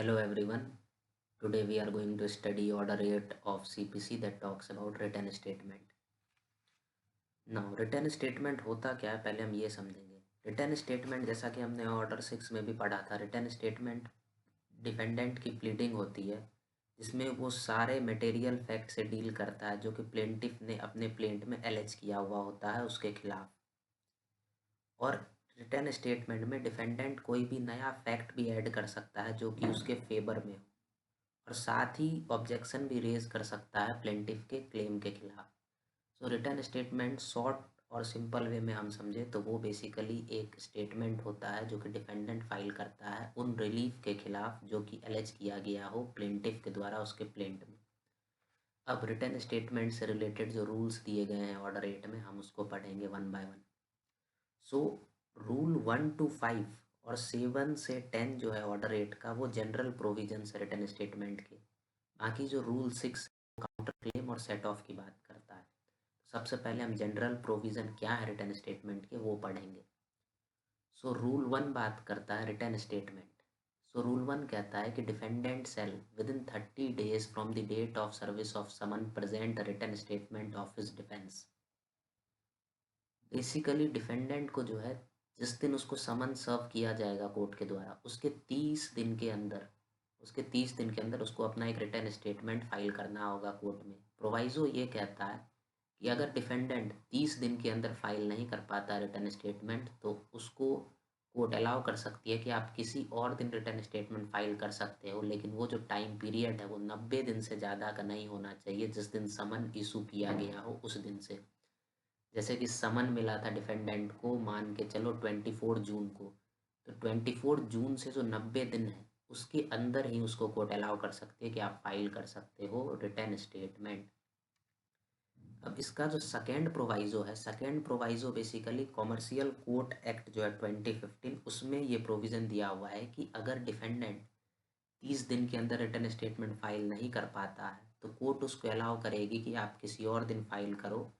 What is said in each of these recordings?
Hello everyone. Today we are going to study Order 8 of CPC that talks about written statement. Now written statement होता क्या है पहले हम ये समझेंगे। written statement जैसा कि हमने ऑर्डर 6 में भी पढ़ा था, written statement डिफेंडेंट की प्लीडिंग होती है जिसमें वो सारे मटेरियल फैक्ट से डील करता है जो कि प्लेंटिफ ने अपने प्लेंट में एलेज किया हुआ होता है उसके खिलाफ। और रिटर्न स्टेटमेंट में डिफेंडेंट कोई भी नया फैक्ट भी ऐड कर सकता है जो कि उसके फेवर में हो और साथ ही ऑब्जेक्शन भी रेज कर सकता है प्लेंटिफ के क्लेम के खिलाफ। सो रिटर्न स्टेटमेंट शॉर्ट और सिंपल वे में हम समझे तो वो बेसिकली एक स्टेटमेंट होता है जो कि डिफेंडेंट फाइल करता है उन रिलीफ के खिलाफ जो कि एलेज किया गया हो प्लेंटिफ के द्वारा उसके प्लेंट में। अब रिटर्न स्टेटमेंट से रिलेटेड जो रूल्स दिए गए हैं ऑर्डर 8 में हम उसको पढ़ेंगे one by one. So rule 1 to 5 और 7 से 10 जो है ऑर्डर 8 का वो जनरल प्रोविजन है रिटर्न स्टेटमेंट के। बाकी जो रूल 6 काउंटर क्लेम और सेट ऑफ की बात करता है। सबसे पहले हम जनरल प्रोविजन क्या है रिटर्न स्टेटमेंट के वो पढ़ेंगे। सो रूल 1 बात करता है रिटर्न स्टेटमेंट। सो रूल 1 कहता है कि defendant shall within 30 days from the date of service of summons present written statement of his defence. Basically defendant को जो है जिस दिन उसको समन सर्व किया जाएगा कोर्ट के द्वारा उसके 30 दिन के अंदर उसको अपना एक रिटर्न स्टेटमेंट फाइल करना होगा कोर्ट में। प्रोवाइजो ये कहता है कि अगर डिफेंडेंट 30 दिन के अंदर फाइल नहीं कर पाता रिटर्न स्टेटमेंट तो उसको कोर्ट अलाउ कर सकती है कि आप किसी और दिन रिटर्न स्टेटमेंट फाइल कर सकते हो, लेकिन वो जो टाइम पीरियड है वो 90 दिन से ज़्यादा का नहीं होना चाहिए जिस दिन समन इशू किया गया हो उस दिन से। जैसे कि समन मिला था डिफेंडेंट को मान के चलो 24 जून को, तो 24 जून से जो 90 दिन है उसके अंदर ही उसको कोर्ट अलाउ कर सकती है कि आप फाइल कर सकते हो रिटर्न स्टेटमेंट। अब इसका जो second proviso basically commercial court act जो है 2015 उसमें ये प्रोविज़न दिया हुआ है कि अगर डिफेंडेंट 30 दिन के अंदर रिटर्न स्टेटमेंट फाइल नहीं कर पाता है तो कोर्ट उसको अलाउ करेगी कि आप किसी और दिन फाइल करो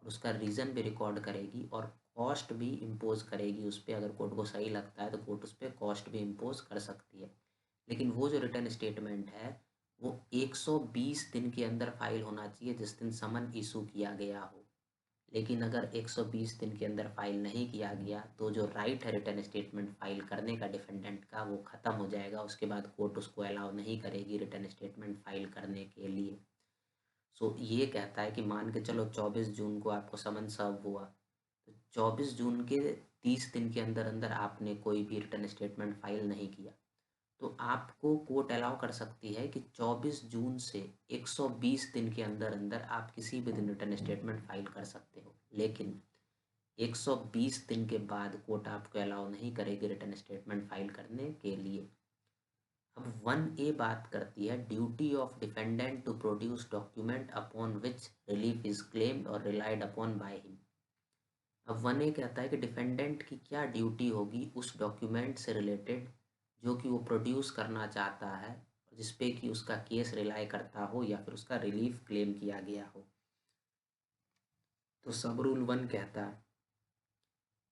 और उसका रीज़न भी रिकॉर्ड करेगी और कॉस्ट भी इम्पोज करेगी उस पर। अगर कोर्ट को सही लगता है तो कोर्ट उस पर कॉस्ट भी इम्पोज कर सकती है। लेकिन वो जो रिटर्न स्टेटमेंट है वो 120 दिन के अंदर फाइल होना चाहिए जिस दिन समन इशू किया गया हो। लेकिन अगर 120 दिन के अंदर फाइल नहीं किया गया तो जो राइट है रिटर्न स्टेटमेंट फाइल करने का डिफेंडेंट का वो ख़त्म हो जाएगा। उसके बाद कोर्ट उसको अलाउ नहीं करेगी रिटर्न स्टेटमेंट फाइल करने के लिए। सो ये कहता है कि मान के चलो 24 जून को आपको समन सर्व हुआ, तो 24 जून के 30 दिन के अंदर अंदर आपने कोई भी रिटर्न स्टेटमेंट फाइल नहीं किया तो आपको कोर्ट अलाउ कर सकती है कि 24 जून से 120 दिन के अंदर अंदर आप किसी भी दिन रिटर्न स्टेटमेंट फाइल कर सकते हो। लेकिन 120 दिन के बाद कोर्ट आपको अलाउ नहीं करेगी रिटर्न स्टेटमेंट फाइल करने के लिए। अब 1A बात करती है duty of defendant to produce document upon which relief is claimed और रिलाइड अपॉन बाय हिम। अब 1A कहता है कि डिफेंडेंट की क्या ड्यूटी होगी उस डॉक्यूमेंट से रिलेटेड जो कि वो प्रोड्यूस करना चाहता है जिस पे कि उसका केस रिलाई करता हो या फिर उसका रिलीफ क्लेम किया गया हो। तो सब रूल 1 कहता है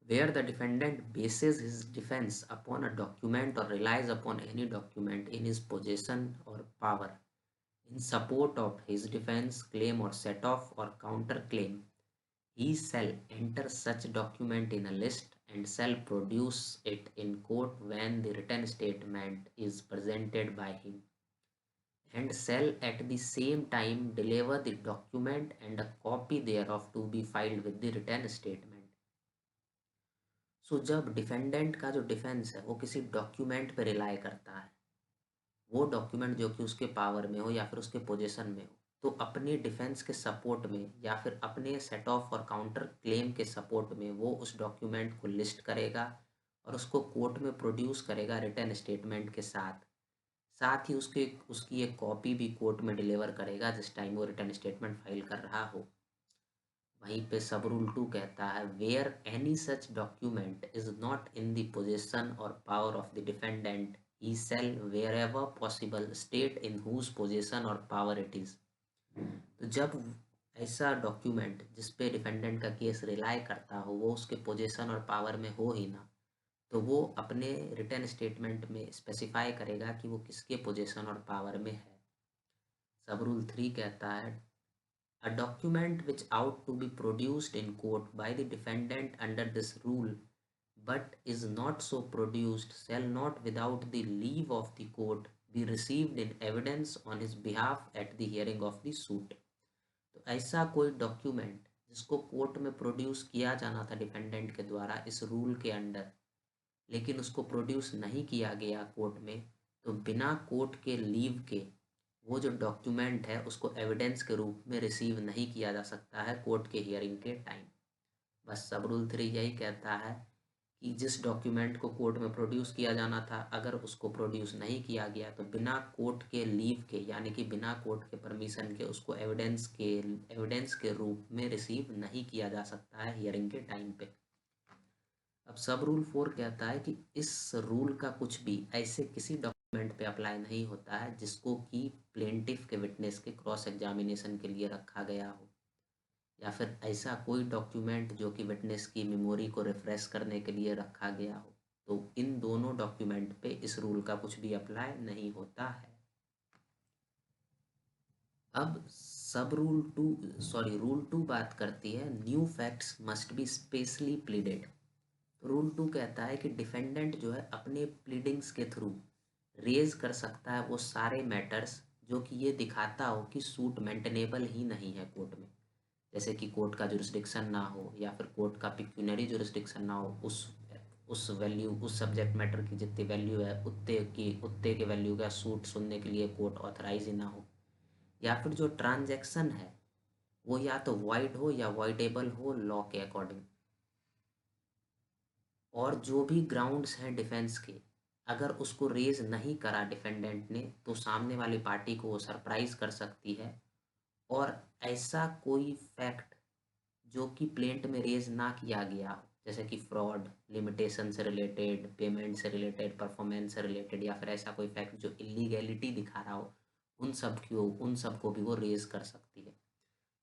where the defendant bases his defense upon a document or relies upon any document in his possession or power in support of his defense claim or set off or counter claim, he shall enter such document in a list and shall produce it in court when the written statement is presented by him, and shall at the same time deliver the document and a copy thereof to be filed with the written statement. जब defendant का जो defence है वो किसी document पे rely करता है, वो डॉक्यूमेंट जो कि उसके पावर में हो या फिर उसके पोजीशन में हो, तो अपने डिफेंस के सपोर्ट में या फिर अपने सेट ऑफ और काउंटर क्लेम के सपोर्ट में वो उस डॉक्यूमेंट को लिस्ट करेगा और उसको कोर्ट में प्रोड्यूस करेगा रिटर्न स्टेटमेंट के साथ। साथ ही उसके उसकी एक कॉपी भी कोर्ट में डिलीवर करेगा जिस टाइम वो रिटर्न स्टेटमेंट फाइल कर रहा हो। वहीं पे सब रूल 2 कहता है where any such document is not in the position और power of the defendant he shall wherever possible state in whose position और पावर इट इज। तो जब ऐसा डॉक्यूमेंट जिस पे डिफेंडेंट का केस रिलाई करता हो वो उसके पोजीशन और पावर में हो ही ना, तो वो अपने रिटर्न स्टेटमेंट में स्पेसिफाई करेगा कि वो किसके पोजीशन और पावर में है। सब रूल 3 कहता है a document which ought to be produced in court by the defendant under this rule but is not so produced shall not without the leave of the court be received in evidence on his behalf at the hearing of the suit। तो ऐसा कोई document जिसको court में produce किया जाना था defendant के द्वारा इस रूल के अंडर, लेकिन उसको प्रोड्यूस नहीं किया गया कोर्ट में, तो बिना कोर्ट के लीव के वो जो डॉक्यूमेंट है उसको एविडेंस के रूप में रिसीव नहीं किया जा सकता है कोर्ट के हियरिंग के टाइम। बस सब रूल 3 यही कहता है कि जिस डॉक्यूमेंट को कोर्ट में प्रोड्यूस किया जाना था अगर उसको प्रोड्यूस नहीं किया गया तो बिना कोर्ट के लीव के यानी कि बिना कोर्ट के परमिशन के उसको एविडेंस के रूप में रिसीव नहीं किया जा सकता है हियरिंग के टाइम पे। अब सब रूल 4 कहता है कि इस रूल का कुछ भी ऐसे किसी डॉक्यूमेंट पे अप्लाई नहीं होता है जिसको कि प्लेंटिफ के विटनेस के क्रॉस एग्जामिनेशन के लिए रखा गया हो, या फिर ऐसा कोई डॉक्यूमेंट जो कि विटनेस की मेमोरी को रिफ्रेश करने के लिए रखा गया हो, तो इन दोनों डॉक्यूमेंट पे इस रूल का कुछ भी अप्लाई नहीं होता है। अब सब रूल 2 बात करती है new facts must be specially pleaded. Rule 2 कहता है कि डिफेंडेंट जो है अपने प्लीडिंग्स के थ्रू रेज कर सकता है वो सारे मैटर्स जो कि ये दिखाता हो कि सूट मेंटेनेबल ही नहीं है कोर्ट में, जैसे कि कोर्ट का जुरिस्डिक्शन ना हो या फिर कोर्ट का पिक्यूनरी जुरिस्डिक्शन ना हो, उस सब्जेक्ट मैटर की जितनी वैल्यू है उतने के वैल्यू का सूट सुनने के लिए कोर्ट ऑथराइज ही ना हो, या फिर जो ट्रांजैक्शन है वो या तो वाइड हो या वाइडेबल हो लॉ के अकॉर्डिंग, और जो भी ग्राउंड्स हैं डिफेंस के अगर उसको रेज नहीं करा डिफेंडेंट ने तो सामने वाली पार्टी को वो सरप्राइज कर सकती है, और ऐसा कोई फैक्ट जो कि प्लेंट में रेज ना किया गया हो, जैसे कि फ्रॉड, लिमिटेशन से रिलेटेड, पेमेंट से रिलेटेड, परफॉर्मेंस से रिलेटेड, या फिर ऐसा कोई फैक्ट जो इलीगैलिटी दिखा रहा हो, उन सब को भी वो रेज कर सकती है।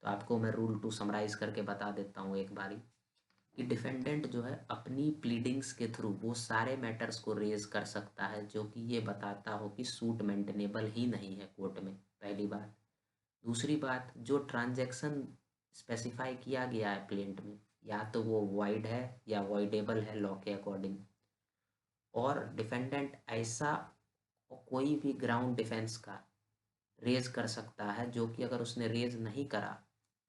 तो आपको मैं रूल 2 समराइज करके बता देता हूँ एक बारी कि डिफेंडेंट जो है अपनी प्लीडिंग्स के थ्रू वो सारे मैटर्स को रेज कर सकता है जो कि ये बताता हो कि सूट मेंटेनेबल ही नहीं है कोर्ट में, पहली बात। दूसरी बात, जो ट्रांजैक्शन स्पेसिफाई किया गया है प्लेंट में या तो वो वाइड है या वाइडेबल है लॉ के अकॉर्डिंग, और डिफेंडेंट ऐसा कोई भी ग्राउंड डिफेंस का रेज कर सकता है जो कि अगर उसने रेज नहीं करा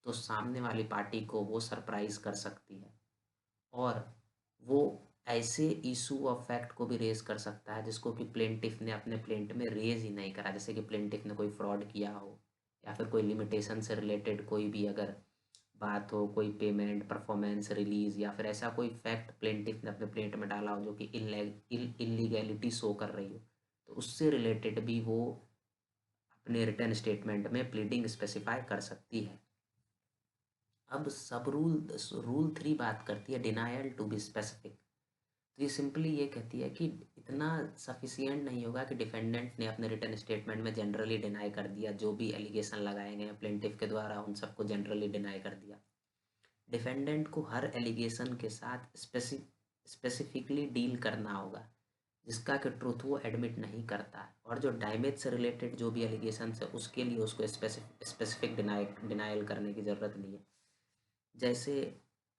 तो सामने वाली पार्टी को वो सरप्राइज कर सकती है, और वो ऐसे इशू ऑफ फैक्ट को भी रेज कर सकता है जिसको कि प्लेंटिफ ने अपने प्लेंट में रेज ही नहीं करा, जैसे कि प्लेंटिफ ने कोई फ्रॉड किया हो या फिर कोई लिमिटेशन से रिलेटेड कोई भी अगर बात हो, कोई पेमेंट, परफॉर्मेंस, रिलीज, या फिर ऐसा कोई फैक्ट प्लेंटिफ ने अपने प्लेंट में डाला हो जो कि इलीगैलिटी शो कर रही हो, तो उससे रिलेटेड भी वो अपने रिटर्न स्टेटमेंट में प्लीडिंग स्पेसिफाई कर सकती है। अब सब रूल 3 बात करती है डिनायल टू बी स्पेसिफिक। तो ये सिंपली ये कहती है कि इतना सफिशिएंट नहीं होगा कि डिफेंडेंट ने अपने रिटर्न स्टेटमेंट में जनरली डिनाई कर दिया, जो भी एलिगेशन लगाए गए हैं प्लेंटिफ के द्वारा उन सबको जनरली डिनाई कर दिया। डिफेंडेंट को हर एलिगेशन के साथ स्पेसिफिकली डील करना होगा जिसका कि ट्रूथ वो एडमिट नहीं करता है, और जो डैमेज से रिलेटेड जो भी एलिगेशन है उसके लिए उसको स्पेसिफिक डिनाइल करने की ज़रूरत नहीं है। जैसे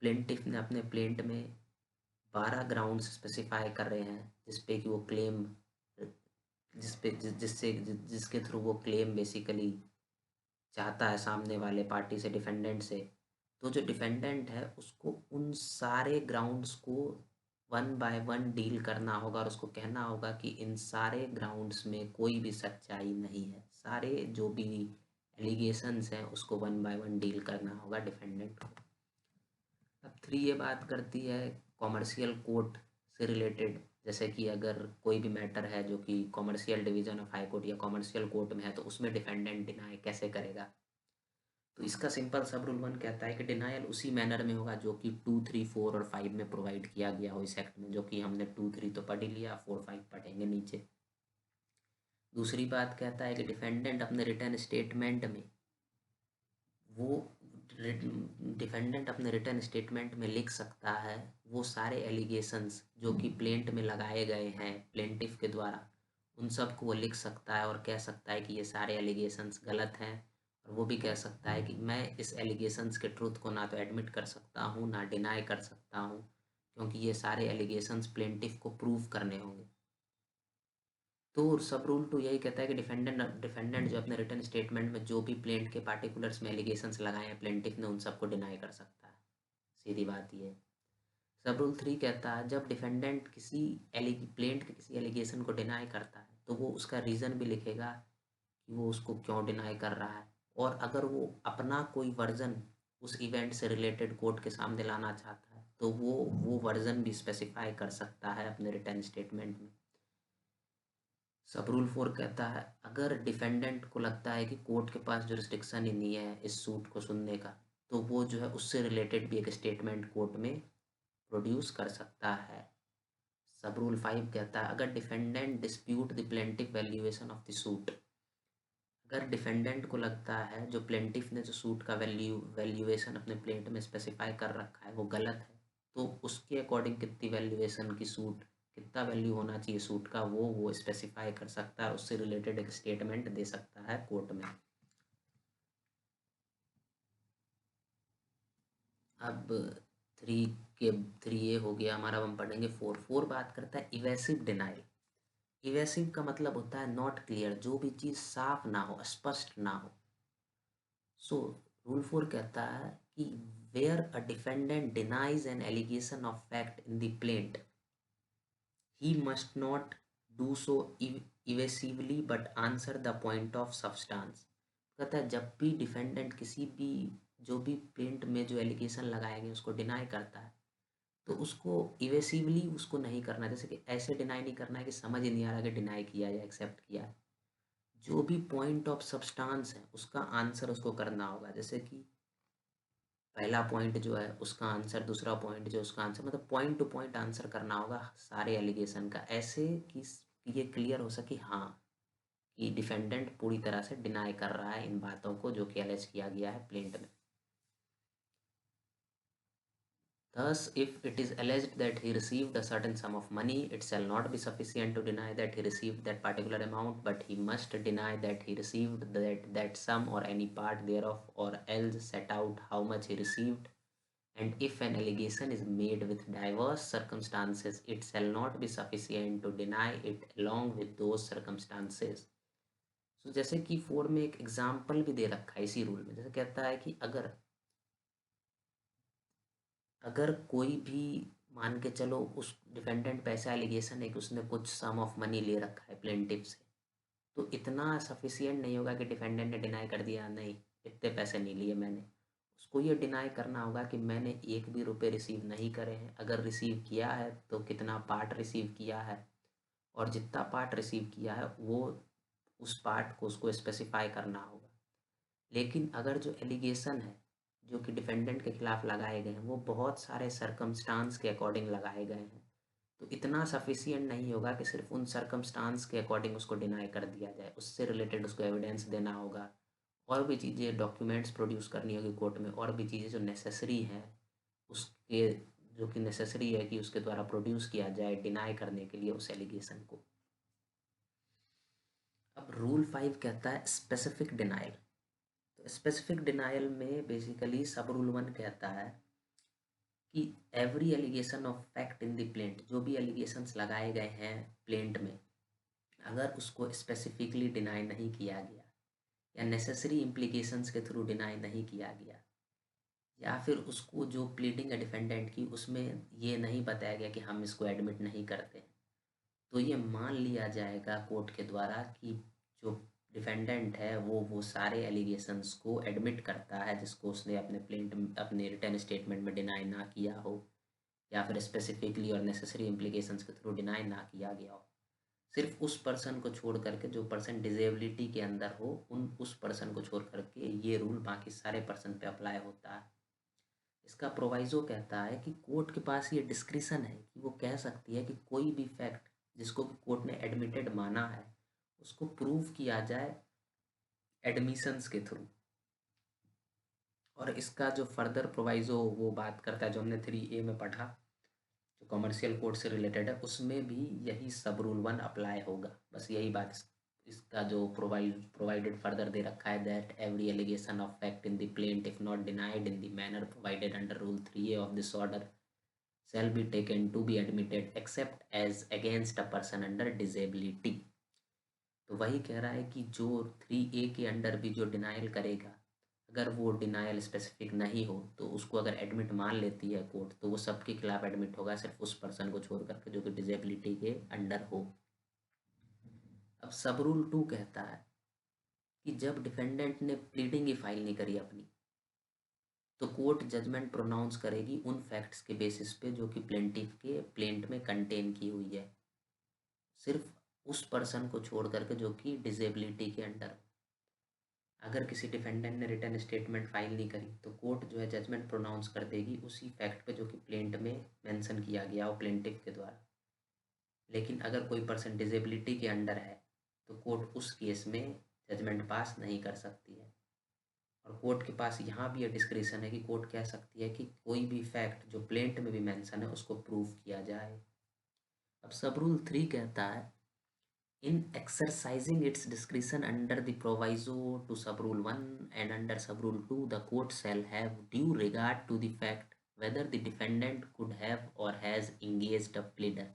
प्लेंटिफ ने अपने प्लेंट में 12 ग्राउंड्स स्पेसिफाई कर रहे हैं जिसपे कि वो क्लेम जिसके थ्रू वो क्लेम बेसिकली चाहता है सामने वाले पार्टी से, डिफेंडेंट से, तो जो डिफेंडेंट है उसको उन सारे ग्राउंड्स को वन बाय वन डील करना होगा और उसको कहना होगा कि इन सारे ग्राउंड्स में कोई भी सच्चाई नहीं है, सारे जो भी एलिगेशंस हैं उसको वन बाय वन डील करना होगा डिफेंडेंट को। अब 3 ये बात करती है कॉमर्शियल कोर्ट से रिलेटेड, जैसे कि अगर कोई भी मैटर है जो कि commercial division of high court या कॉमर्शियल कोर्ट में है तो उसमें डिफेंडेंट डिनाई कैसे करेगा। तो इसका सिंपल सब रूल 1 कहता है कि डिनायल उसी मैनर में होगा जो कि 2, 3, 4 और 5 में प्रोवाइड किया गया हो इस एक्ट में, जो कि हमने 2, 3 तो पढ़ ही लिया, 4, 5 पढ़ेंगे नीचे। दूसरी बात कहता है कि डिफेंडेंट अपने रिटर्न स्टेटमेंट में वो डिफेंडेंट अपने रिटर्न स्टेटमेंट में लिख सकता है वो सारे एलिगेशंस जो कि प्लेंट में लगाए गए हैं प्लेंटिफ के द्वारा, उन सब को वो लिख सकता है और कह सकता है कि ये सारे एलिगेशंस गलत हैं। और वो भी कह सकता है कि मैं इस एलिगेशंस के ट्रूथ को ना तो एडमिट कर सकता हूँ ना डिनाई कर सकता हूँ, क्योंकि ये सारे एलिगेशंस प्लेंटिफ को प्रूव करने होंगे। तो सब रूल टू यही कहता है कि डिफेंडेंट जो अपने रिटर्न स्टेटमेंट में जो भी प्लेंट के पार्टिकुलर्स में एलिगेशंस लगाए हैं प्लेंटिफ ने, उन सबको डिनाई कर सकता है। सीधी बात ये है। सब रूल 3 कहता है जब डिफेंडेंट किसी प्लेंट के किसी एलिगेशन को डिनाई करता है तो वो उसका रीज़न भी लिखेगा कि वो उसको क्यों डिनाई कर रहा है। और अगर वो अपना कोई वर्जन उस इवेंट से रिलेटेड कोर्ट के सामने लाना चाहता है तो वो वर्जन भी स्पेसिफाई कर सकता है अपने रिटर्न स्टेटमेंट में। सब रूल 4 कहता है अगर डिफेंडेंट को लगता है कि कोर्ट के पास जुरिस्डिक्शन ही नहीं है इस सूट को सुनने का, तो वो जो है उससे रिलेटेड भी एक स्टेटमेंट कोर्ट में प्रोड्यूस कर सकता है। सब रूल 5 कहता है अगर defendant dispute the plaintiff valuation of the suit, अगर डिफेंडेंट को लगता है जो प्लेंटिफ ने जो सूट का वैल्यूएशन अपने प्लेंट में स्पेसिफाई कर रखा है वो गलत है, तो उसके अकॉर्डिंग कितनी वैल्यूएशन की सूट, कितना वैल्यू होना चाहिए सूट का, वो स्पेसिफाई कर सकता है, उससे रिलेटेड एक स्टेटमेंट दे सकता है कोर्ट में। अब थ्री के 3A हो गया हमारा। अब हम पढ़ेंगे 4 बात करता है इवेसिव डिनाइल। इवेसिव का मतलब होता है नॉट क्लियर, जो भी चीज़ साफ ना हो, स्पष्ट ना हो। सो रूल 4 कहता है कि where a defendant denies an allegation of fact in the plaint, he must not do so evasively but answer the point of substance। कहता है जब भी डिफेंडेंट किसी भी जो भी प्लेंट में जो एलिगेशन लगाए गए उसको डिनाई करता है तो उसको इवेसिवली उसको नहीं करना, जैसे कि ऐसे डिनाई नहीं करना है कि समझ ही नहीं आ रहा कि डिनाई किया या एक्सेप्ट किया है। जो भी पॉइंट ऑफ सब्सटेंस है उसका आंसर उसको करना होगा, जैसे कि पहला पॉइंट जो है उसका आंसर, दूसरा पॉइंट जो उसका आंसर, मतलब पॉइंट टू पॉइंट आंसर करना होगा सारे एलिगेशन का, ऐसे कि ये क्लियर हो सके हाँ कि डिफेंडेंट पूरी तरह से डिनाई कर रहा है इन बातों को जो कि एलेज किया गया है प्लेंट में। Thus, if it is alleged that he received a certain sum of money, it shall not be sufficient to deny that he received that particular amount, but he must deny that he received that sum or any part thereof, or else set out how much he received. And if an allegation is made with diverse circumstances, it shall not be sufficient to deny it along with those circumstances. So, जैसे कि 4 में एक example भी दे रखा है इसी rule में, जैसे कहता है कि अगर अगर कोई भी मान के चलो उस डिफेंडेंट पे ऐसा एलिगेशन है कि उसने कुछ सम ऑफ मनी ले रखा है प्लेंटिफ से, तो इतना सफिशिएंट नहीं होगा कि डिफेंडेंट ने डिनाई कर दिया नहीं इतने पैसे नहीं लिए मैंने। उसको ये डिनाई करना होगा कि मैंने एक भी रुपए रिसीव नहीं करे हैं, अगर रिसीव किया है तो कितना पार्ट रिसीव किया है, और जितना पार्ट रिसीव किया है वो उस पार्ट को उसको स्पेसिफाई करना होगा। लेकिन अगर जो एलिगेशन है जो कि डिफेंडेंट के खिलाफ लगाए गए हैं वो बहुत सारे सरकमस्टांस के अकॉर्डिंग लगाए गए हैं, तो इतना सफिशिएंट नहीं होगा कि सिर्फ उन सरकमस्टांस के अकॉर्डिंग उसको डिनाई कर दिया जाए, उससे रिलेटेड उसको एविडेंस देना होगा, और भी चीज़ें डॉक्यूमेंट्स प्रोड्यूस करनी होगी कोर्ट में, और भी चीज़ें जो नेसेसरी हैं उसके, जो कि नेसेसरी है कि उसके द्वारा प्रोड्यूस किया जाए डिनाई करने के लिए उस एलिगेशन को। अब रूल 5 कहता है स्पेसिफिक डिनाइल। तो स्पेसिफिक डिनाइल में बेसिकली सब रूल 1 कहता है कि every allegation of fact in the plaint, जो भी एलिगेशंस लगाए गए हैं प्लेंट में, अगर उसको स्पेसिफिकली डिनाई नहीं किया गया या नेसेसरी इम्प्लीकेशंस के थ्रू डिनाई नहीं किया गया, या फिर उसको जो प्लीडिंग है डिफेंडेंट की उसमें ये नहीं बताया गया कि हम इसको एडमिट नहीं करते, तो ये मान लिया जाएगा कोर्ट के द्वारा कि जो डिफेंडेंट है वो सारे एलिगेशंस को एडमिट करता है जिसको उसने अपने रिटर्न स्टेटमेंट में डिनाई ना किया हो, या फिर स्पेसिफिकली और नेसेसरी इम्प्लीकेशंस के थ्रू डिनाई ना किया गया हो। सिर्फ उस पर्सन को छोड़ करके, जो पर्सन डिजेबिलिटी के अंदर हो, उस पर्सन को छोड़ करके ये रूल बाकी सारे पर्सन पे अप्लाई होता है। इसका प्रोवाइजो कहता है कि कोर्ट के पास ये डिस्क्रिशन है कि वो कह सकती है कि कोई भी फैक्ट जिसको कि कोर्ट ने एडमिटेड माना है उसको प्रूव किया जाए एडमिशंस के थ्रू, और इसका जो फर्दर प्रोवाइजो वो बात करता है, जो हमने 3A में पढ़ा, जो कमर्शियल कोड से रिलेटेड है, उसमें भी यही सब रूल 1 अप्लाई होगा। बस यही बात इसका जो प्रोवाइडेड फर्दर दे रखा है, that every allegation of fact in the plaintiff not denied in the manner provided under rule 3A of this order shall be taken to be admitted except as against a person under disability। तो वही कह रहा है कि जो 3A के under भी जो डिनाइल करेगा, अगर वो डिनाइल स्पेसिफिक नहीं हो तो उसको अगर एडमिट मान लेती है कोर्ट, तो वो सबके खिलाफ एडमिट होगा, सिर्फ उस पर्सन को छोड़ करके जो कि डिजेबिलिटी के अंडर हो। अब सब रूल 2 कहता है कि जब डिफेंडेंट ने प्लीडिंग ही फाइल नहीं करी अपनी, तो कोर्ट जजमेंट प्रोनाउंस करेगी उन फैक्ट्स के बेसिस पे जो कि प्लेंटिफ के प्लेंट में कंटेन की हुई है, सिर्फ उस पर्सन को छोड़ करके जो कि डिजेबिलिटी के अंडर। अगर किसी डिफेंडेंट ने रिटर्न स्टेटमेंट फाइल नहीं करी तो कोर्ट जो है जजमेंट प्रोनाउंस कर देगी उसी फैक्ट पे जो कि प्लेंट में मेंशन किया गया हो प्लेंटिफ के द्वारा। लेकिन अगर कोई पर्सन डिजेबिलिटी के अंडर है तो कोर्ट उस केस में जजमेंट पास नहीं कर सकती है। और कोर्ट के पास यहाँ भी ये डिस्क्रिशन है कि कोर्ट कह सकती है कि कोई भी फैक्ट जो प्लेंट में भी मेंशन है उसको प्रूव किया जाए। अब सब रूल 3 कहता है, in exercising its discretion under the proviso to subrule 1 and under subrule 2, the court shall have due regard to the fact whether the defendant could have or has engaged a pleader।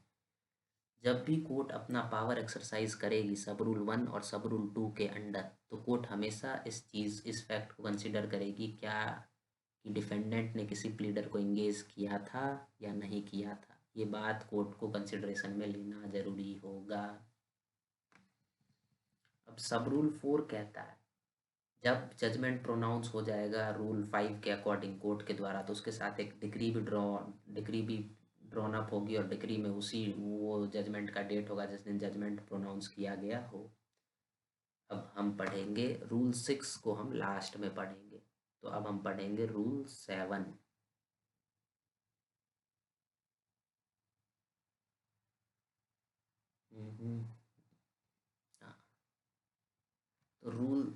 जब भी court अपना power exercise करेगी सब rule 1 और सब rule 2 के under, तो court हमेशा इस फैक्ट को कंसिडर करेगी क्या कि डिफेंडेंट ने किसी प्लीडर को इंगेज किया था या नहीं किया था। ये बात कोर्ट को कंसिडरेशन में लेना जरूरी होगा। अब सब रूल 4 कहता है, जब जजमेंट प्रोनाउंस हो जाएगा रूल 5 के अकॉर्डिंग कोर्ट के द्वारा, तो उसके साथ एक डिक्री भी ड्रॉन अप होगी और डिक्री में उसी वो जजमेंट का डेट होगा जिस दिन जजमेंट प्रोनाउंस किया गया हो। अब हम पढ़ेंगे रूल 6 को, हम लास्ट में पढ़ेंगे। तो अब हम पढ़ेंगे रूल 7। हाँ, तो रूल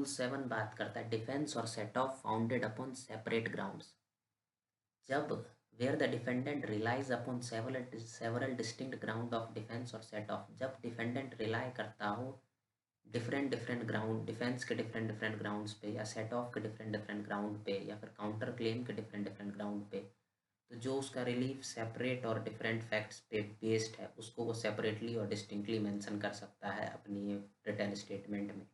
7 बात करता है डिफेंस और set of founded upon separate grounds. जब where the defendant relies upon several distinct ground of defense और set off, जब डिफेंडेंट रिलाई करता हो डिफरेंट ग्राउंड डिफेंस के डिफरेंट ग्राउंड्स पे, या सेट ऑफ के डिफरेंट ग्राउंड पे, या फिर काउंटर क्लेम के डिफरेंट ग्राउंड पे, तो जो उसका रिलीफ सेपरेट और डिफरेंट फैक्ट्स पे बेस्ड है उसको वो सेपरेटली और डिस्टिंक्टली मेंशन कर सकता है अपनी रिटर्न स्टेटमेंट में।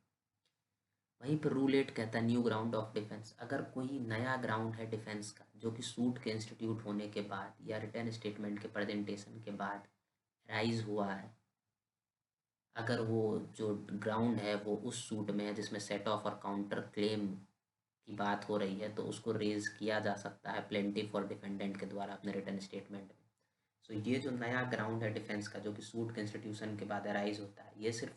वहीं पर रूल 8 कहता है न्यू ग्राउंड ऑफ डिफेंस। अगर कोई नया ग्राउंड है डिफेंस का जो कि सूट के इंस्टीट्यूट होने के बाद या रिटर्न स्टेटमेंट के प्रेजेंटेशन के बाद राइज हुआ है, अगर वो जो ग्राउंड है वो उस सूट में है जिसमें सेट ऑफ और काउंटर क्लेम की बात हो रही है, तो उसको रेज किया जा सकता है प्लेंटिफ और डिफेंडेंट के द्वारा अपने रिटर्न स्टेटमेंट में। सो ये जो नया ग्राउंड है डिफेंस का जो कि सूट के इंस्टीट्यूशन के बाद अराइज होता है, ये सिर्फ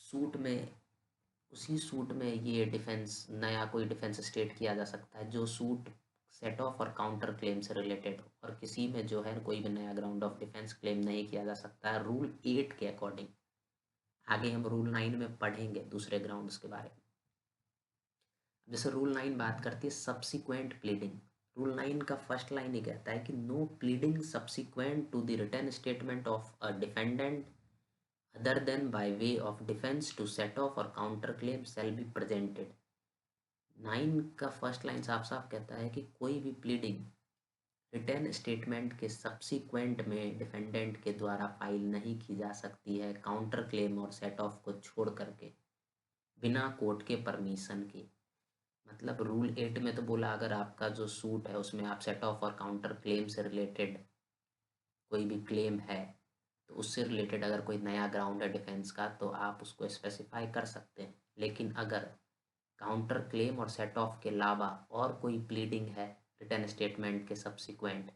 सूट में उसी सूट में ये डिफेंस नया कोई डिफेंस स्टेट किया जा सकता है जो सूट सेट ऑफ और काउंटर क्लेम से रिलेटेड हो, और किसी में जो है कोई भी नया ग्राउंड ऑफ डिफेंस क्लेम नहीं किया जा सकता है रूल 8 के अकॉर्डिंग। आगे हम रूल 9 में पढ़ेंगे दूसरे ग्राउंड्स के बारे में। जैसे रूल 9 बात करती है सब्सिक्वेंट प्लीडिंग। रूल 9 का फर्स्ट लाइन ही कहता है कि no pleading subsequent to the written statement of a defendant other than by way of defense to set off or counter claim shall be presented। 9 का first line साफ साफ कहता है कि कोई भी प्लीडिंग रिटर्न स्टेटमेंट के सब्सिक्वेंट में डिफेंडेंट के द्वारा फाइल नहीं की जा सकती है काउंटर क्लेम और सेट ऑफ को छोड़ करके, बिना कोर्ट के परमिशन के। मतलब रूल 8 में तो बोला अगर आपका जो सूट है उसमें आप सेट ऑफ और काउंटर क्लेम से रिलेटेड कोई भी क्लेम है, तो उससे रिलेटेड अगर कोई नया ग्राउंड है डिफेंस का तो आप उसको स्पेसिफाई कर सकते हैं। लेकिन अगर काउंटर क्लेम और सेट ऑफ के अलावा और कोई प्लीडिंग है रिटर्न स्टेटमेंट के सब्सिक्वेंट,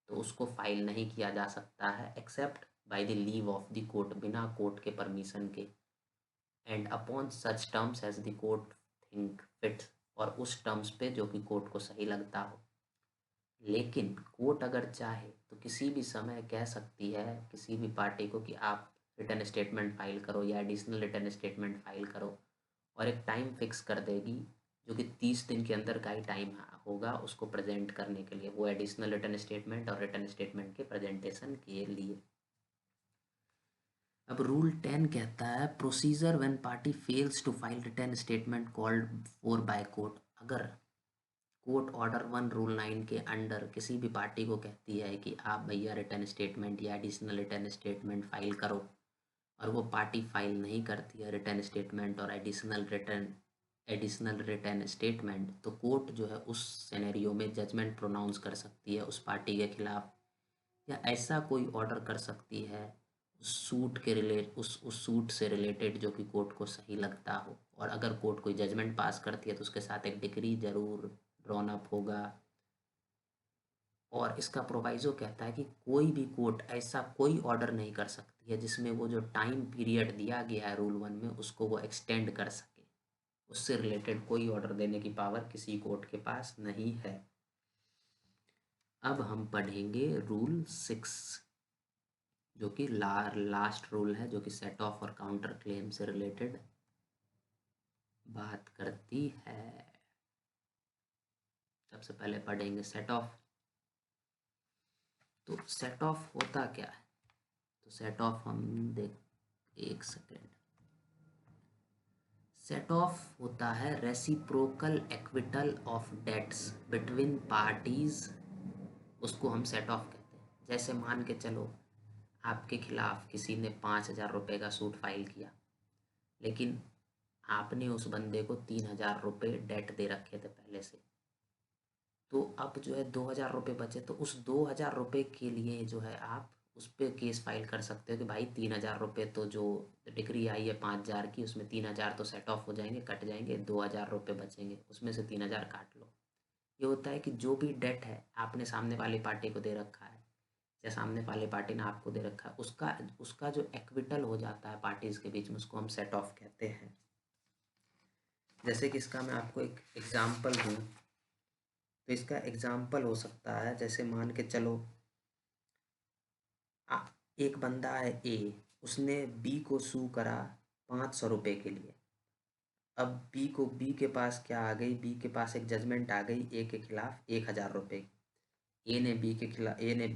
तो उसको फाइल नहीं किया जा सकता है except by the leave of the court, बिना कोर्ट के परमिशन के, and upon such terms as the court think fit, और उस टर्म्स पे जो कि कोर्ट को सही लगता हो। लेकिन कोर्ट अगर चाहे तो किसी भी समय कह सकती है किसी भी पार्टी को कि आप रिटर्न स्टेटमेंट फाइल करो या एडिशनल रिटर्न स्टेटमेंट फाइल करो, और एक टाइम फिक्स कर देगी जो कि 30 दिन के अंदर का ही टाइम होगा उसको प्रेजेंट करने के लिए, वो एडिशनल रिटर्न स्टेटमेंट और रिटर्न स्टेटमेंट के प्रेजेंटेशन के लिए। अब रूल 10 कहता है procedure when party fails to file written statement called for by court. अगर कोर्ट ऑर्डर 1 रूल 9 के अंडर किसी भी पार्टी को कहती है कि आप भैया रिटर्न स्टेटमेंट या एडिशनल रिटर्न स्टेटमेंट फाइल करो, और वो पार्टी फाइल नहीं करती है रिटर्न स्टेटमेंट और एडिशनल रिटर्न स्टेटमेंट, तो कोर्ट जो है उस सिनेरियो में जजमेंट प्रोनाउंस कर सकती है उस पार्टी के खिलाफ, या ऐसा कोई ऑर्डर कर सकती है उस सूट से रिलेटेड जो कि कोर्ट को सही लगता हो। और अगर कोर्ट कोई जजमेंट पास करती है तो उसके साथ एक डिक्री जरूर ड्रॉन अप होगा। और इसका प्रोवाइजो कहता है कि कोई भी कोर्ट ऐसा कोई ऑर्डर नहीं कर सकती है जिसमें वो जो टाइम पीरियड दिया गया है रूल 1 में उसको वो एक्सटेंड कर सके। उससे रिलेटेड कोई ऑर्डर देने की पावर किसी कोर्ट के पास नहीं है। अब हम पढ़ेंगे रूल 6 जो कि लास्ट रूल है, जो कि सेट ऑफ और काउंटर क्लेम से रिलेटेड बात करती है। सबसे पहले पढ़ेंगे सेट ऑफ। तो सेट ऑफ होता क्या है? तो सेट ऑफ हम देख, एक सेकेंड। सेट ऑफ होता है reciprocal acquittal of debts between parties, उसको हम सेट ऑफ कहते हैं। जैसे मान के चलो आपके खिलाफ किसी ने 5,000 रुपये का सूट फाइल किया, लेकिन आपने उस बंदे को 3,000 रुपये डेट दे रखे थे पहले से, तो अब जो है 2,000 रुपये बचे, तो उस 2,000 रुपये के लिए जो है आप उस पर केस फाइल कर सकते हो कि भाई 3,000 रुपये तो जो डिक्री आई है 5,000 की, उसमें 3,000 तो सेट ऑफ हो जाएंगे, कट जाएंगे, 2,000 रुपये बचेंगे, उसमें से 3,000 काट लो। ये होता है कि जो भी डेट है आपने सामने वाली पार्टी को दे रखा है या सामने वाली पार्टी ने आपको दे रखा है, उसका उसका जो एक्विटल हो जाता है पार्टीज के बीच में, उसको हम सेट ऑफ कहते हैं। जैसे कि इसका मैं आपको एक एग्जाम्पल दूँ, तो इसका एग्जाम्पल हो सकता है जैसे मान के चलो एक बंदा है ए, उसने बी को सू करा 500 रुपये के लिए। अब बी के पास क्या आ गई, बी के पास एक जजमेंट आ गई ए के खिलाफ 1,000 रुपये। ए ने बी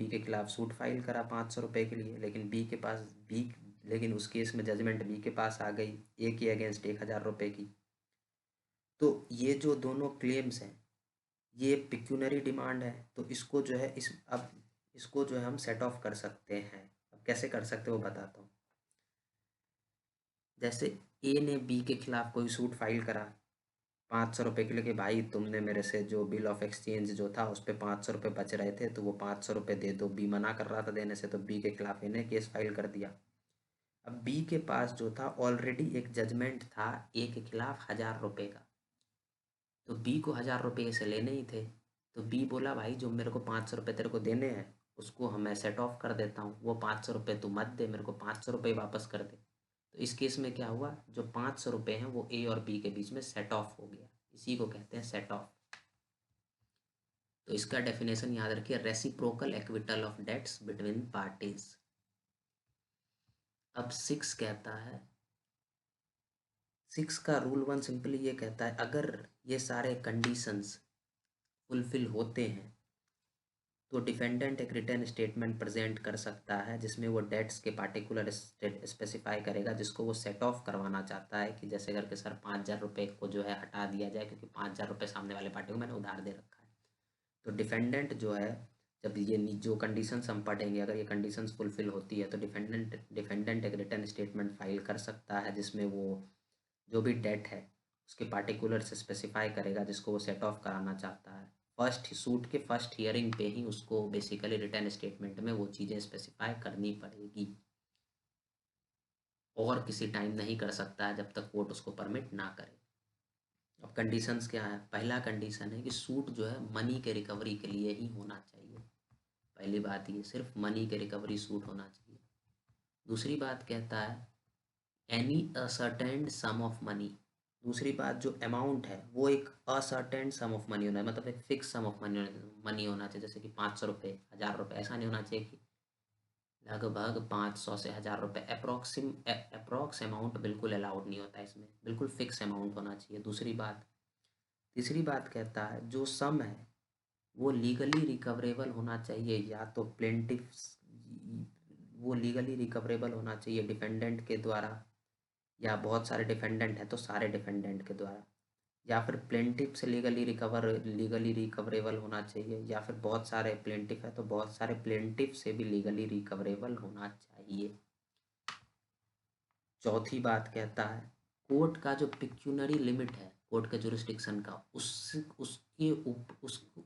के खिलाफ सूट फाइल करा 500 रुपये के लिए, लेकिन उस केस में जजमेंट बी के पास आ गई ए के अगेंस्ट 1,000 रुपये की। तो ये जो दोनों क्लेम्स हैं ये पिक्यूनरी डिमांड है, तो इसको जो है अब इसको जो है हम सेट ऑफ कर सकते हैं। अब कैसे कर सकते हैं वो बताता हूँ। जैसे ए ने बी के खिलाफ कोई सूट फाइल करा 500 रुपये के लिए कि भाई तुमने मेरे से जो बिल ऑफ एक्सचेंज जो था उस पर 500 रुपये बच रहे थे, तो वो 500 रुपये दे दो। बी मना कर रहा था देने से, तो बी के खिलाफ इन्हें केस फाइल कर दिया। अब बी के पास जो था ऑलरेडी एक जजमेंट था ए के खिलाफ 1,000 रुपये का, तो बी को 1,000 रुपये से लेने ही थे। तो बी बोला भाई जो मेरे को 500 रुपये तेरे को देने हैं उसको मैं सेट ऑफ कर देता हूँ, वो 500 रुपये तू मत दे, मेरे को 500 रुपये वापस कर दे। तो इस केस में क्या हुआ, जो 500 रुपये हैं वो ए और बी के बीच में सेट ऑफ हो गया। इसी को कहते हैं सेट ऑफ। तो इसका डेफिनेशन याद रखिए, reciprocal acquittal of debts between parties. अब 6 कहता है, 6 का रूल 1 सिंपली ये कहता है अगर ये सारे कंडीशंस फुलफिल होते हैं तो डिफेंडेंट एक रिटर्न स्टेटमेंट प्रेजेंट कर सकता है जिसमें वो डेट्स के पार्टिकुलर स्पेसिफाई करेगा जिसको वो सेट ऑफ करवाना चाहता है, कि जैसे करके सर 5,000 रुपये को जो है हटा दिया जाए क्योंकि 5,000 रुपये सामने वाले पार्टी को मैंने उधार दे रखा है। तो डिफेंडेंट जो है, जब ये जो कंडीशंस हम पढ़ेंगे अगर ये कंडीशंस फुलफिल होती है तो डिफेंडेंट एक रिटर्न स्टेटमेंट फाइल कर सकता है जिसमें वो जो भी डेट है उसके पार्टिकुलर से स्पेसिफाई करेगा जिसको वो सेट ऑफ कराना चाहता है। फर्स्ट हियरिंग पे ही उसको बेसिकली रिटर्न स्टेटमेंट में वो चीज़ें स्पेसिफाई करनी पड़ेगी, और किसी टाइम नहीं कर सकता है जब तक कोर्ट उसको परमिट ना करे। अब कंडीशंस क्या है, पहला कंडीशन है कि सूट जो है मनी के रिकवरी के लिए ही होना चाहिए। पहली बात ये, सिर्फ मनी के रिकवरी सूट होना चाहिए। दूसरी बात कहता है any ascertained sum of money. दूसरी बात जो अमाउंट है वो एक असर्टेन सम ऑफ मनी होना है, मतलब एक फिक्स सम ऑफ मनी होना चाहिए, जैसे कि 500 रुपये 1,000 रुपये, ऐसा नहीं होना चाहिए कि लगभग 500 से 1000 रुपये अप्रॉक्स अमाउंट बिल्कुल अलाउड नहीं होता इसमें, बिल्कुल फिक्स अमाउंट होना चाहिए। दूसरी बात, तीसरी बात कहता है जो सम है वो लीगली रिकवरेबल होना चाहिए, या तो प्लेंटिफ, वो लीगली रिकवरेबल होना चाहिए डिफेंडेंट के द्वारा, या बहुत सारे डिफेंडेंट हैं तो सारे डिफेंडेंट के द्वारा, या फिर प्लेंटिफ से लीगली रिकवरेबल होना चाहिए, या फिर बहुत सारे प्लेंटिफ है तो बहुत सारे प्लेंटिफ से भी लीगली रिकवरेबल होना चाहिए। चौथी बात कहता है कोर्ट का जो पिक्यूनरी लिमिट है कोर्ट के जुरिस्डिक्शन का,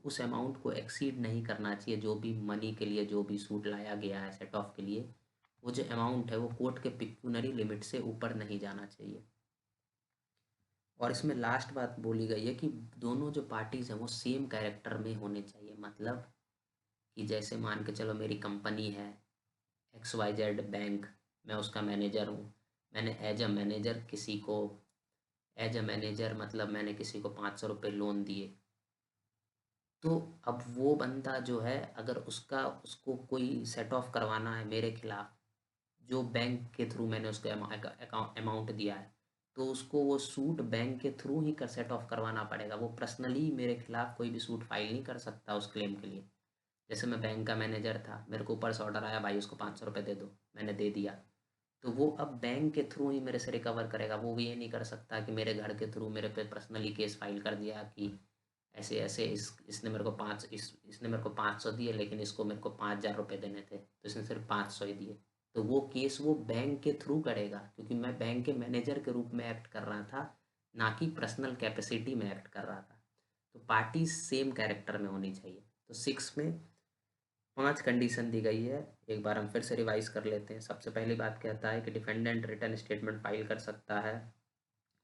उस अमाउंट को एक्सीड नहीं करना चाहिए। जो भी मनी के लिए जो भी सूट लाया गया है सेट ऑफ के लिए, वो जो अमाउंट है वो कोर्ट के पिक्यूनरी लिमिट से ऊपर नहीं जाना चाहिए। और इसमें लास्ट बात बोली गई है कि दोनों जो पार्टीज हैं वो सेम कैरेक्टर में होने चाहिए। मतलब कि जैसे मान के चलो मेरी कंपनी है XYZ बैंक, मैं उसका मैनेजर हूँ, मैंने एज अ मैनेजर मतलब मैंने किसी को 500 रुपये लोन दिए, तो अब वो बंदा जो है अगर उसको कोई सेट ऑफ करवाना है मेरे खिलाफ, जो बैंक के थ्रू मैंने उसको अमाउंट दिया है, तो उसको वो सूट बैंक के थ्रू ही कर सेट ऑफ करवाना पड़ेगा। वो पर्सनली मेरे खिलाफ कोई भी सूट फाइल नहीं कर सकता उस क्लेम के लिए। जैसे मैं बैंक का मैनेजर था, मेरे को ऊपर से ऑर्डर आया भाई उसको 500 रुपये दे दो, मैंने दे दिया, तो वो अब बैंक के थ्रू ही मेरे से रिकवर करेगा। वो भी ये नहीं कर सकता कि मेरे घर के थ्रू मेरे पे पर्सनली केस फाइल कर दिया कि ऐसे ऐसे इसने मेरे को इसने मेरे को 500 दिए लेकिन इसको मेरे को 5000 रुपये देने थे तो इसने सिर्फ 500 ही दिए। तो वो केस वो बैंक के थ्रू करेगा क्योंकि मैं बैंक के मैनेजर के रूप में एक्ट कर रहा था, ना कि पर्सनल कैपेसिटी में एक्ट कर रहा था। तो पार्टी सेम कैरेक्टर में होनी चाहिए। तो 6 में 5 कंडीशन दी गई है, एक बार हम फिर से रिवाइज कर लेते हैं। सबसे पहली बात कहता है कि डिफेंडेंट रिटर्न स्टेटमेंट फाइल कर सकता है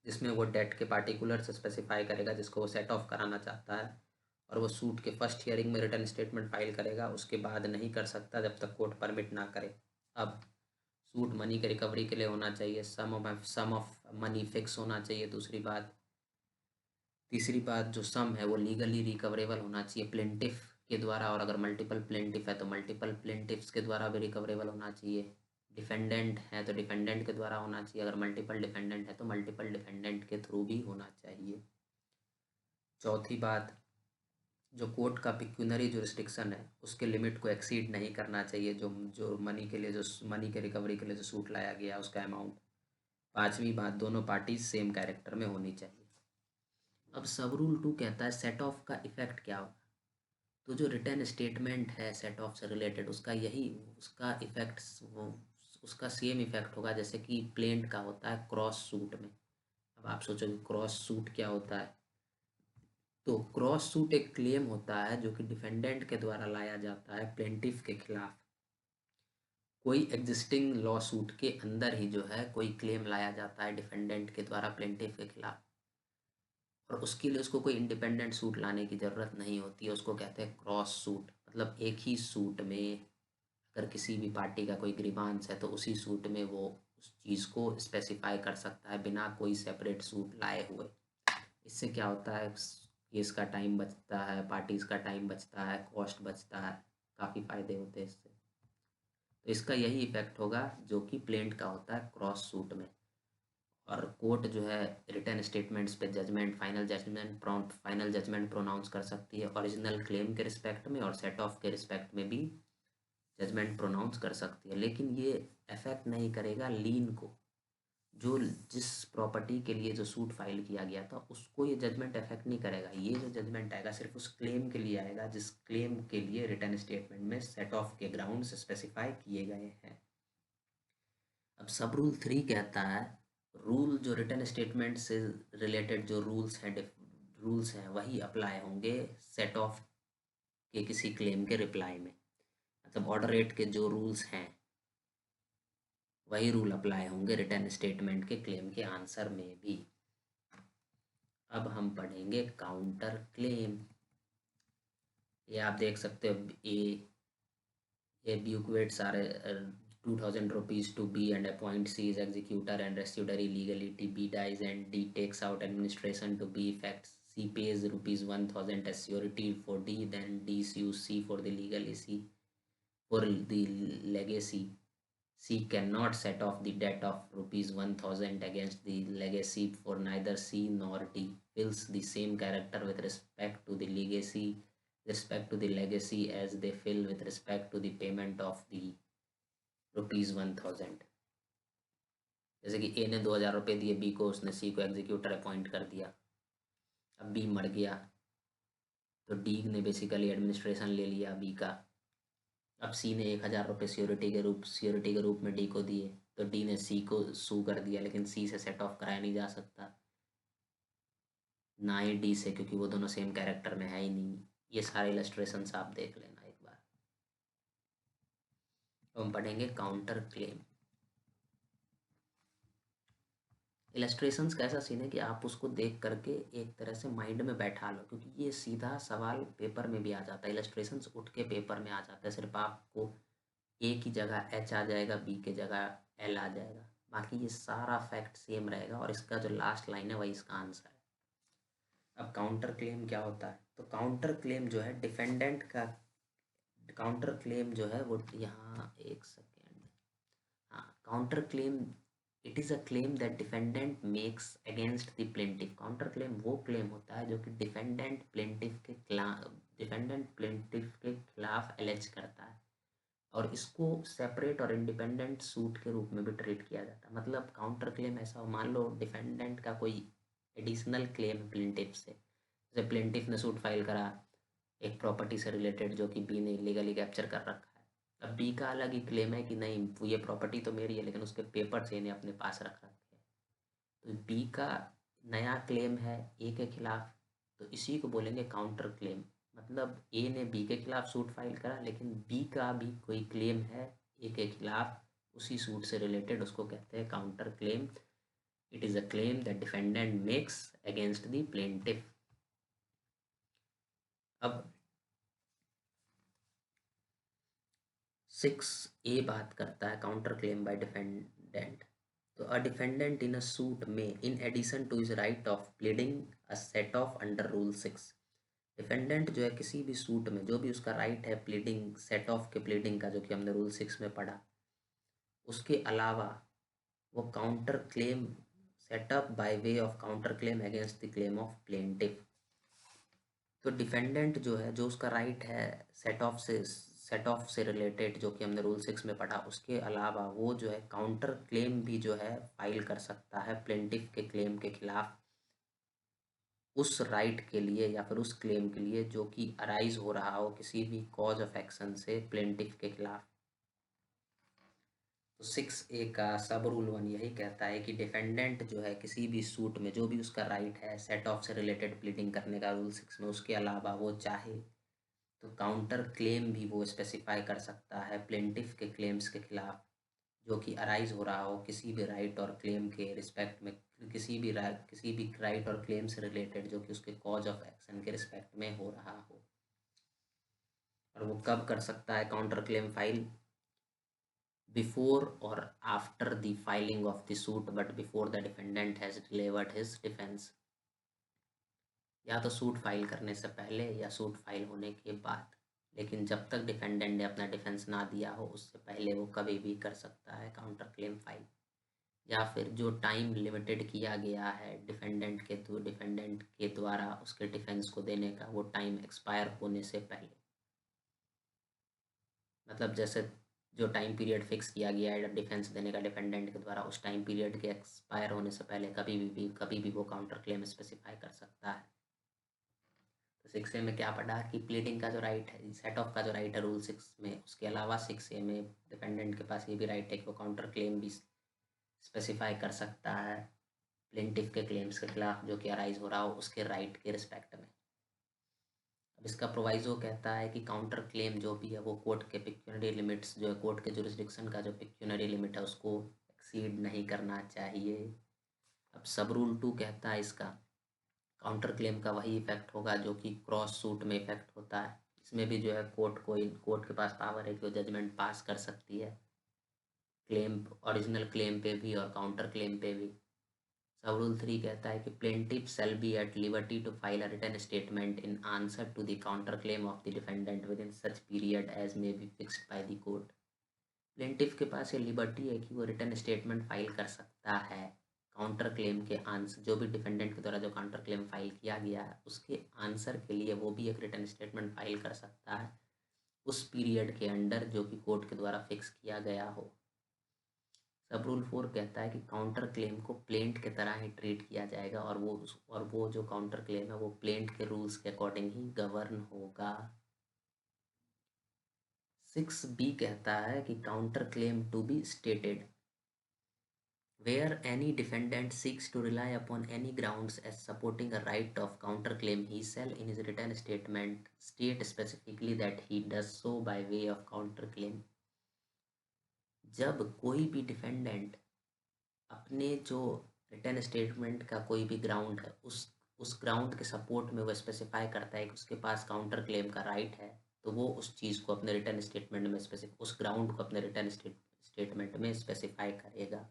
जिसमें वो डेट के पार्टिकुलर्स स्पेसिफाई करेगा जिसको वो सेट ऑफ कराना चाहता है, और वो सूट के फर्स्ट हियरिंग में रिटर्न स्टेटमेंट फाइल करेगा, उसके बाद नहीं कर सकता जब तक कोर्ट परमिट ना करे। अब सूट मनी के रिकवरी के लिए होना चाहिए, सम ऑफ मनी फिक्स होना चाहिए। दूसरी बात, तीसरी बात जो सम है वो लीगली रिकवरेबल होना चाहिए प्लेंटिफ के द्वारा, और अगर मल्टीपल प्लेंटिफ है तो मल्टीपल प्लेंटिफ्स के द्वारा भी रिकवरेबल होना चाहिए। डिफेंडेंट है तो डिफेंडेंट के द्वारा होना चाहिए, अगर मल्टीपल डिफेंडेंट है तो मल्टीपल डिफेंडेंट के थ्रू भी होना चाहिए। चौथी बात, जो कोर्ट का पिक्यूनरी जुरिस्डिक्शन है उसके लिमिट को एक्सीड नहीं करना चाहिए, जो जो मनी के लिए जो मनी के रिकवरी के लिए जो सूट लाया गया उसका अमाउंट। पांचवी बात, दोनों पार्टी सेम कैरेक्टर में होनी चाहिए। अब सब रूल 2 कहता है सेट ऑफ का इफेक्ट क्या होगा। तो जो रिटर्न स्टेटमेंट है सेट ऑफ से रिलेटेड उसका इफेक्ट वो उसका सेम इफेक्ट होगा जैसे कि प्लेंट का होता है क्रॉस सूट में। अब आप सोचोगे क्रॉस सूट क्या होता है, तो क्रॉस सूट एक क्लेम होता है जो कि डिफेंडेंट के द्वारा लाया जाता है प्लेंटिफ के खिलाफ। कोई एग्जिस्टिंग लॉ सूट के अंदर ही जो है कोई क्लेम लाया जाता है डिफेंडेंट के द्वारा प्लेंटिफ के खिलाफ, और उसके लिए उसको कोई इंडिपेंडेंट सूट लाने की ज़रूरत नहीं होती है। उसको कहते हैं क्रॉस सूट, मतलब एक ही सूट में अगर किसी भी पार्टी का कोई ग्रीवांस है तो उसी सूट में वो उस चीज़ को स्पेसिफाई कर सकता है बिना कोई सेपरेट सूट लाए हुए। इससे क्या होता है, केस का टाइम बचता है, पार्टीज़ का टाइम बचता है, कॉस्ट बचता है, काफ़ी फ़ायदे होते हैं इससे। तो इसका यही इफेक्ट होगा जो कि प्लेंट का होता है क्रॉस सूट में। और कोर्ट जो है रिटर्न स्टेटमेंट्स पे फाइनल जजमेंट प्रोनाउंस कर सकती है ओरिजिनल क्लेम के रिस्पेक्ट में, और सेट ऑफ के रिस्पेक्ट में भी जजमेंट प्रोनाउंस कर सकती है। लेकिन ये अफेक्ट नहीं करेगा लीन को, जो जिस प्रॉपर्टी के लिए जो सूट फाइल किया गया था उसको ये जजमेंट अफेक्ट नहीं करेगा। ये जो जजमेंट आएगा सिर्फ उस क्लेम के लिए आएगा जिस क्लेम के लिए रिटर्न स्टेटमेंट में सेट ऑफ के ग्राउंड्स स्पेसिफाई किए गए हैं। अब सब रूल 3 कहता है रूल जो रिटर्न स्टेटमेंट से रिलेटेड जो रूल्स हैं वही अप्लाई होंगे सेट ऑफ के किसी क्लेम के रिप्लाई में। मतलब ऑर्डर रेट के जो रूल्स हैं वही रूल अप्लाई होंगे रिटर्न स्टेटमेंट के क्लेम के आंसर में भी। अब हम पढ़ेंगे काउंटर क्लेम। ये आप देख सकते हो, ए bequests are 2000 rupees to B and appoint C as executor and restitutory legality. B dies and D takes out administration to B effects. C pays rupees 1000 as surety for D, then D sues C for the legal issue. for the legacy, C cannot set off the debt of ₹1,000 against the legacy, for neither C nor D fills the same character with respect to the legacy as they fill with respect to the payment of the ₹1,000। जैसे कि ए ने 2,000 रुपये दिए B को, उसने सी को executor appoint कर दिया। अब बी मर गया तो डी ने बेसिकली एडमिनिस्ट्रेशन ले लिया बी का। अब सी ने 1,000 रुपये सियोरिटी के रूप में डी को दिए, तो डी ने सी को सू कर दिया, लेकिन सी से सेट ऑफ कराया नहीं जा सकता, ना ही डी से, क्योंकि वो दोनों सेम कैरेक्टर में है ही नहीं। ये सारे इलस्ट्रेशंस आप देख लेना एक बार। तो हम पढ़ेंगे काउंटर क्लेम। इलस्ट्रेशंस का ऐसा सीन है कि आप उसको देख करके एक तरह से माइंड में बैठा लो, क्योंकि ये सीधा सवाल पेपर में भी आ जाता है, इलस्ट्रेशंस उठ के पेपर में आ जाता है। सिर्फ आपको ए की जगह एच आ जाएगा, बी की जगह एल आ जाएगा, बाकी ये सारा फैक्ट सेम रहेगा, और इसका जो लास्ट लाइन है वही इसका आंसर है। अब काउंटर क्लेम क्या होता है? तो काउंटर क्लेम जो है डिफेंडेंट का, काउंटर क्लेम जो है वो यहाँ एक सेकेंड, हाँ, counter claim, it is a claim that defendant makes against the plaintiff. Counter claim वो क्लेम होता है जो कि डिफेंडेंट प्लेंटिफ के खिलाफ एलेज करता है, और इसको सेपरेट और इंडिपेंडेंट सूट के रूप में भी ट्रीट किया जाता है। मतलब काउंटर क्लेम ऐसा हो, मान लो डिफेंडेंट का कोई एडिशनल क्लेम है प्लेंटिफ से, जैसे प्लेंटिफ ने सूट फाइल करा एक प्रॉपर्टी से रिलेटेड जो कि बी ने इलीगली कैप्चर कर रखा है। अब बी का अलग ही क्लेम है कि नहीं, ये प्रॉपर्टी तो मेरी है, लेकिन उसके पेपर से इन्हें अपने पास रख रखे हैं। तो बी का नया क्लेम है ए के खिलाफ, तो इसी को बोलेंगे काउंटर क्लेम। मतलब ए ने बी के खिलाफ सूट फाइल करा, लेकिन बी का भी कोई क्लेम है ए के खिलाफ उसी सूट से रिलेटेड, उसको कहते हैं counter claim. It is a claim that defendant makes against the plaintiff. अब 6A बात करता है काउंटर क्लेम बाय डिफेंडेंट। तो अ डिफेंडेंट इन अ सूट में, in addition to his right of pleading a set off under rule 6, defendant जो है किसी भी सूट में जो भी उसका राइट है प्लीडिंग, सेट ऑफ के प्लीडिंग का, जो कि हमने रूल 6 में पढ़ा, उसके अलावा वो counter claim setup by way of counter claim against the claim of plaintiff. तो डिफेंडेंट जो है, जो उसका राइट है सेट ऑफ से रिलेटेड, जो कि हमने रूल 6 में पढ़ा, उसके अलावा वो जो है काउंटर क्लेम भी जो है फाइल कर सकता है प्लेंटिफ के क्लेम के खिलाफ, उस राइट के लिए या फिर उस क्लेम के लिए जो कि अराइज हो रहा हो किसी भी कॉज ऑफ एक्शन से प्लेंटिफ के खिलाफ। तो 6A का सब रूल 1 यही कहता है कि डिफेंडेंट जो है किसी भी सूट में जो भी उसका राइट है सेट ऑफ से रिलेटेड प्लीडिंग करने का रूल 6 में, उसके अलावा वो चाहे तो काउंटर क्लेम भी वो स्पेसिफाई कर सकता है प्लेंटिफ के क्लेम्स के खिलाफ, जो कि अराइज हो रहा हो किसी भी राइट और क्लेम के रिस्पेक्ट में, किसी भी राइट और क्लेम से रिलेटेड जो कि उसके कॉज ऑफ एक्शन के रिस्पेक्ट में हो रहा हो। और वो कब कर सकता है काउंटर क्लेम फाइल? बिफोर और after the filing of the suit, but before the defendant has delivered his defence. या तो सूट फाइल करने से पहले या सूट फाइल होने के बाद, लेकिन जब तक डिफेंडेंट ने अपना डिफेंस ना दिया हो उससे पहले वो कभी भी कर सकता है काउंटर क्लेम फाइल। या फिर जो टाइम लिमिटेड किया गया है डिफेंडेंट के द्वारा उसके डिफेंस को देने का, वो टाइम एक्सपायर होने से पहले। मतलब जैसे जो टाइम पीरियड फिक्स किया गया है डिफेंस देने का डिफेंडेंट के द्वारा, उस टाइम पीरियड के एक्सपायर होने से पहले कभी भी वो काउंटर क्लेम स्पेसिफाई कर सकता है। तो 6A में क्या पढ़ा कि प्लीडिंग का जो राइट है, सेट ऑफ का जो राइट है रूल 6 में, उसके अलावा 6A में डिफेंडेंट के पास ये भी राइट है कि वो काउंटर क्लेम भी स्पेसिफाई कर सकता है प्लेंटिफ के क्लेम्स के खिलाफ जो कि अराइज हो रहा हो उसके राइट के रिस्पेक्ट में। अब इसका प्रोवाइजो कहता है कि काउंटर क्लेम जो भी है वो कोर्ट के पिक्यूनरी लिमिट्स, जो है कोर्ट के जुरिस्डिक्शन का जो पिक्यूनरी लिमिट है उसको एक्सीड नहीं करना चाहिए। अब सब रूल 2 कहता है इसका काउंटर क्लेम का वही इफेक्ट होगा जो कि क्रॉस सूट में इफेक्ट होता है। इसमें भी जो है कोर्ट के पास पावर है कि वो जजमेंट पास कर सकती है क्लेम, ओरिजिनल क्लेम पे भी और काउंटर क्लेम पे भी। सब रूल 3 कहता है कि plaintiff shall be at liberty to file a written statement in answer to the counter claim of the defendant within such period as may be fixed by the court. Plaintiff के पास ये liberty है कि वो return statement file कर सकता है counter claim के आंसर, जो भी डिफेंडेंट के द्वारा जो काउंटर क्लेम फाइल किया गया है उसके आंसर के लिए वो भी एक रिटर्न स्टेटमेंट फाइल कर सकता है उस पीरियड के अंडर जो कि कोर्ट के द्वारा फिक्स किया गया हो। सब रूल 4 कहता है कि काउंटर क्लेम को प्लेंट के तरह ही ट्रीट किया जाएगा और वो जो काउंटर क्लेम है वो प्लेंट के रूल्स के अकॉर्डिंग ही गवर्न होगा। 6B कहता है कि counter claim to be stated where any defendant seeks to rely upon any grounds as supporting a right of counterclaim, he shall in his written statement state specifically that he does so by way of counterclaim। जब कोई भी defendant अपने जो return statement का कोई भी ground है उस ग्राउंड के सपोर्ट में वो स्पेसिफाई करता है कि उसके पास काउंटर क्लेम का राइट है, तो वो उस चीज़ को अपने रिटर्न स्टेटमेंट में उस ग्राउंड को अपने रिटर्न स्टेटमेंट में स्पेसिफाई करेगा।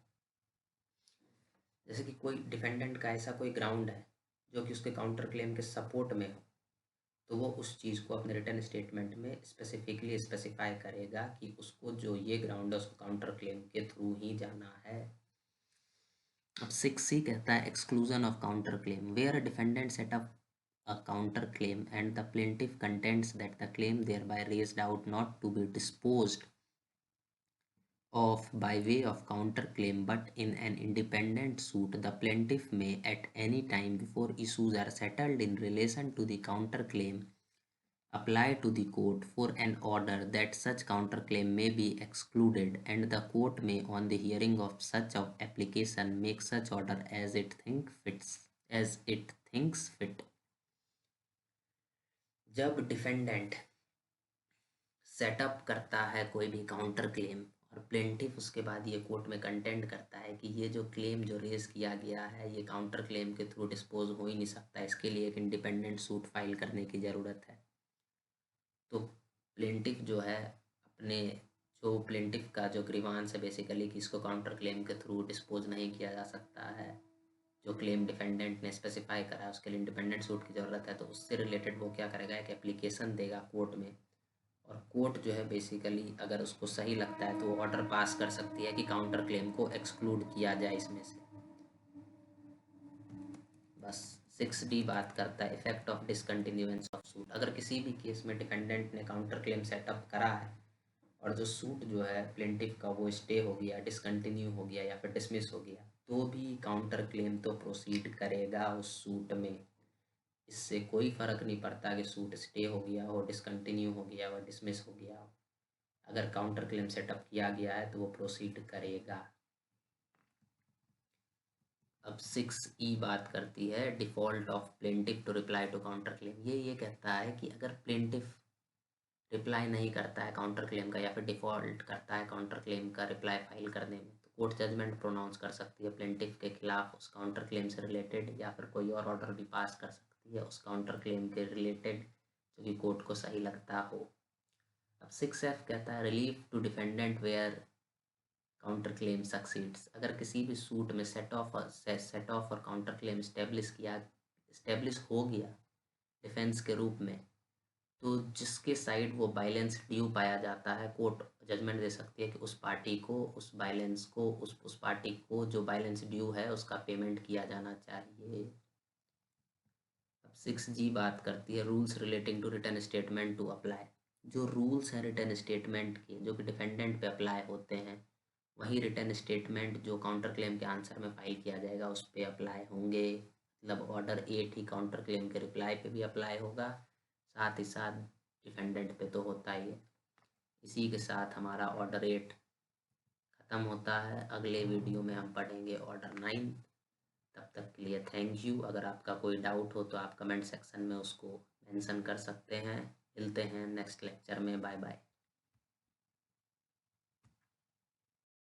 जैसे कि कोई डिफेंडेंट का ऐसा कोई ग्राउंड है जो कि उसके काउंटर क्लेम के सपोर्ट में हो, तो वो उस चीज़ को अपने रिटर्न स्टेटमेंट में स्पेसिफिकली स्पेसिफाई करेगा कि उसको जो ये ग्राउंड है उसको काउंटर क्लेम के थ्रू ही जाना है। अब 6C कहता है exclusion of counter claim where a defendant set up a counter claim and the plaintiff contends that the claim thereby raised out not to be disposed of by way of counterclaim but in an independent suit, the plaintiff may at any time before issues are settled in relation to the counterclaim apply to the court for an order that such counterclaim may be excluded, and the court may on the hearing of such application make such order as it thinks fit। जब defendant setup करता है कोई भी counter claim और plaintiff उसके बाद ये court में कंटेंड करता है कि ये जो क्लेम जो रेज किया गया है ये काउंटर क्लेम के थ्रू डिस्पोज हो ही नहीं सकता, इसके लिए एक इंडिपेंडेंट सूट फाइल करने की ज़रूरत है, तो प्लेंटिफ जो है अपने जो प्लेंटिफ का जो ग्रीवांस है बेसिकली कि इसको काउंटर क्लेम के थ्रू डिस्पोज नहीं किया जा सकता है, जो क्लेम डिफेंडेंट ने स्पेसिफाई करा है उसके लिए इंडिपेंडेंट सूट की ज़रूरत है, तो उससे रिलेटेड वो क्या करेगा, एक एप्लीकेशन देगा कोर्ट में, और कोर्ट जो है बेसिकली अगर उसको सही लगता है तो वो ऑर्डर पास कर सकती है कि काउंटर क्लेम को एक्सक्लूड किया जाए इसमें से। बस 6D बात करता है इफेक्ट ऑफ डिसकंटिन्यूएंस ऑफ सूट। अगर किसी भी केस में डिफेंडेंट ने काउंटर क्लेम सेटअप करा है और जो सूट जो है प्लेंटिफ का वो स्टे हो गया, डिसकंटिन्यू हो गया या फिर डिसमिस हो गया, तो भी काउंटर क्लेम तो प्रोसीड करेगा उस सूट में। इससे कोई फ़र्क नहीं पड़ता कि सूट स्टे हो गया हो, डिसकंटिन्यू हो गया हो, डिसमिस हो गया हो, अगर काउंटर क्लेम सेटअप किया गया है तो वो प्रोसीड करेगा। अब 6E बात करती है default of plaintiff to reply to counter claim. ये कहता है कि अगर प्लेंटिफ रिप्लाई नहीं करता है काउंटर क्लेम का या फिर डिफ़ॉल्ट करता है काउंटर क्लेम का रिप्लाई फाइल करने में, तो कोर्ट जजमेंट प्रोनाउंस कर सकती है प्लेंटिफ के खिलाफ उस काउंटर क्लेम से रिलेटेड, या फिर कोई और ऑर्डर भी पास कर सकती है उस काउंटर क्लेम के रिलेटेड जो कि कोर्ट को सही लगता हो। अब 6F कहता है relief to defendant where counter claim succeeds. अगर किसी भी सूट में सेट ऑफ और काउंटर क्लेम स्टेब्लिश हो गया डिफेंस के रूप में, तो जिसके साइड वो बैलेंस ड्यू पाया जाता है, कोर्ट जजमेंट दे सकती है कि उस पार्टी को उस बैलेंस को उस पार्टी को जो बैलेंस ड्यू है उसका पेमेंट किया जाना चाहिए। अब 6G बात करती है rules relating to written statement to apply. जो रूल्स हैं रिटर्न स्टेटमेंट के जो कि डिफेंडेंट पे अप्लाई होते हैं, वही रिटर्न स्टेटमेंट जो काउंटर क्लेम के आंसर में फाइल किया जाएगा उस पर अप्लाई होंगे। मतलब ऑर्डर 8 ही काउंटर क्लेम के रिप्लाई पे भी अप्लाई होगा, साथ ही साथ डिफेंडेंट पे तो होता ही है। इसी के साथ हमारा ऑर्डर 8 ख़त्म होता है। अगले वीडियो में हम पढ़ेंगे ऑर्डर 9। तब तक के लिए थैंक यू। अगर आपका कोई डाउट हो तो आप कमेंट सेक्शन में उसको मेंशन कर सकते हैं। मिलते हैं नेक्स्ट लेक्चर में। Bye bye.